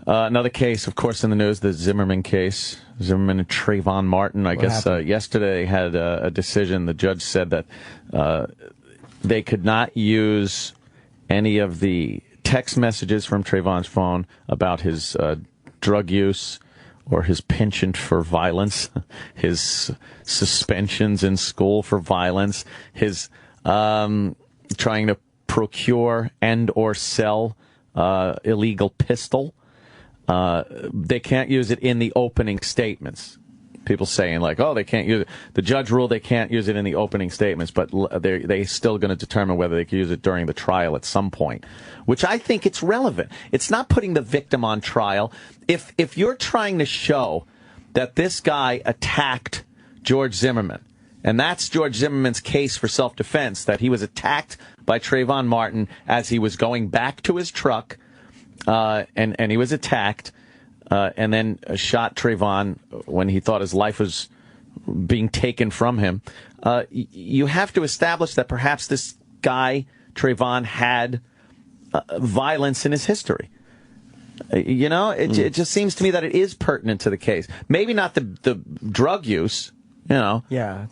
Another case, of course, in the news, the Zimmerman case. Zimmerman and Trayvon Martin. I guess yesterday had a decision. The judge said that they could not use any of the text messages from Trayvon's phone about his drug use or his penchant for violence, his suspensions in school for violence, his trying to procure and or sell illegal pistol. They can't use it in the opening statements. People saying like, oh, they can't use it. The judge ruled they can't use it in the opening statements, but they're still going to determine whether they can use it during the trial at some point, which I think it's relevant. It's not putting the victim on trial. If you're trying to show that this guy attacked George Zimmerman, and that's George Zimmerman's case for self-defense, that he was attacked by Trayvon Martin as he was going back to his truck, and he was attacked, and then shot Trayvon when he thought his life was being taken from him. You have to establish that perhaps this guy, Trayvon, had violence in his history. It just seems to me that it is pertinent to the case. Maybe not the drug use, Yeah.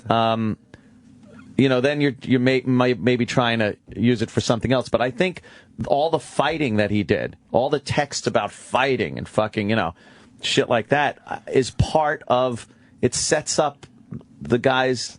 Then you may be trying to use it for something else. But I think all the fighting that he did, all the text about fighting and fucking, shit like that is part of, it sets up the guy's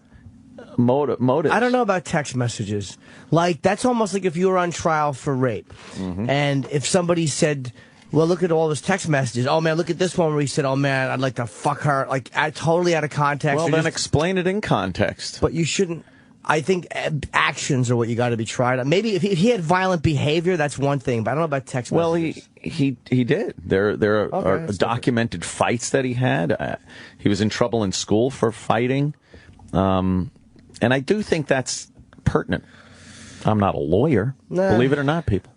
motive. I don't know about text messages. Like, that's almost like if you were on trial for rape. Mm-hmm. And if somebody said, well, look at all his text messages. Oh, man, look at this one where he said, oh, man, I'd like to fuck her. Like, totally out of context. Well, then explain it in context. But you shouldn't. I think actions are what you got to be tried on. Maybe if he had violent behavior, that's one thing. But I don't know about text messages. Well, he did. There are documented fights that he had. He was in trouble in school for fighting. And I do think that's pertinent. I'm not a lawyer, believe it or not, people.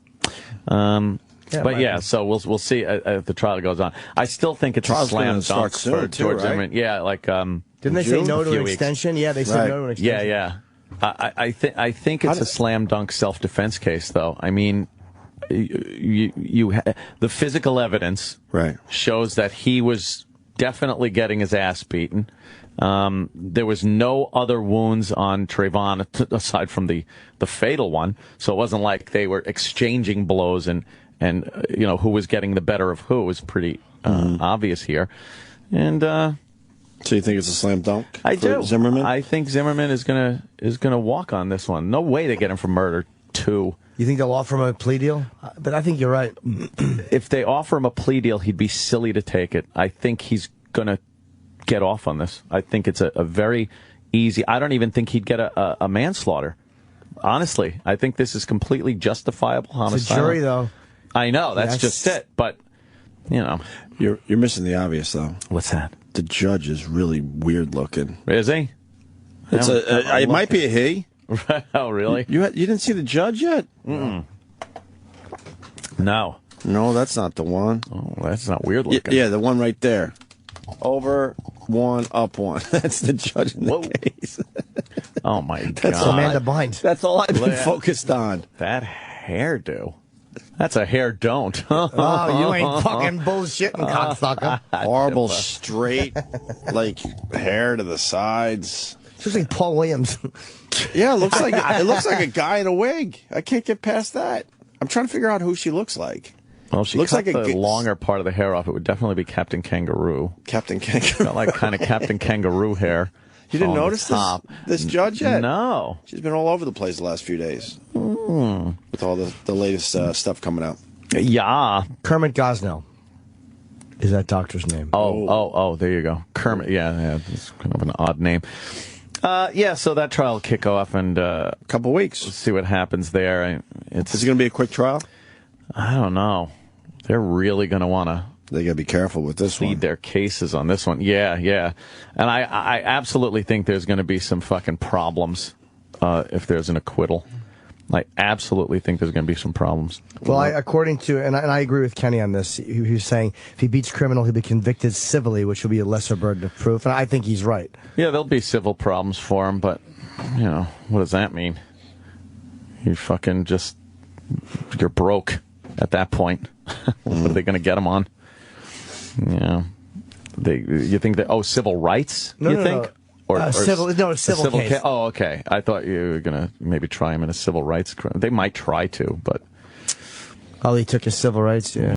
So we'll see if the trial goes on. I still think it's a slam dunk for George Zimmerman. Yeah, like didn't they say no to an extension? Yeah, they said no to an extension. Yeah. I think it's a slam dunk self-defense case, though. I mean, the physical evidence shows that he was definitely getting his ass beaten. There was no other wounds on Trayvon aside from the fatal one, so it wasn't like they were exchanging blows and who was getting the better of who was pretty obvious here. And so you think it's a slam dunk? I do. Zimmerman? I think Zimmerman is gonna walk on this one. No way they get him for murder too. You think they'll offer him a plea deal? But I think you're right. If they offer him a plea deal, he'd be silly to take it. I think he's gonna get off on this. I think it's a very easy. I don't even think he'd get a manslaughter. Honestly, I think this is completely justifiable homicide. It's a jury, though. I know that's just it. But you're missing the obvious, though. What's that? The judge is really weird looking. Is he? It might be a he. Oh, really? You didn't see the judge yet? No. No, that's not the one. Oh, that's not weird looking. Yeah, the one right there. Over one, up one. That's the judge in the case. Oh, my God. That's Amanda Bynes. That's all I've been focused on. That hairdo. That's a hair don't. Oh, you ain't fucking bullshitting, cocksucker. Horrible straight, like, hair to the sides. It looks like Paul Williams. Yeah, it looks like a guy in a wig. I can't get past that. I'm trying to figure out who she looks like. Well, if she looks cut like the longer part of the hair off, it would definitely be Captain Kangaroo. Captain Kangaroo. Got like kind of Captain Kangaroo hair. You didn't notice this judge yet? No. She's been all over the place the last few days. With all the latest stuff coming out. Yeah. Kermit Gosnell is that doctor's name. Oh, there you go. Kermit, yeah, it's kind of an odd name. So that trial will kick off in a couple weeks. We'll see what happens there. Is it going to be a quick trial? I don't know. They're really going to want to. They got to be careful with this one. Plead their cases on this one. Yeah. And I absolutely think there's going to be some fucking problems if there's an acquittal. I absolutely think there's going to be some problems. Well, according to, and I agree with Kenny on this, he was saying if he beats criminal, he'll be convicted civilly, which will be a lesser burden of proof. And I think he's right. Yeah, there'll be civil problems for him, but, what does that mean? You fucking you're broke at that point. What are they going to get him on? Yeah. You think that? Oh, civil rights? No, you no, think? no. Or Civil case. Oh, okay. I thought you were gonna maybe try him in a civil rights crime. They might try to, but Oh, he took his civil rights. Yeah.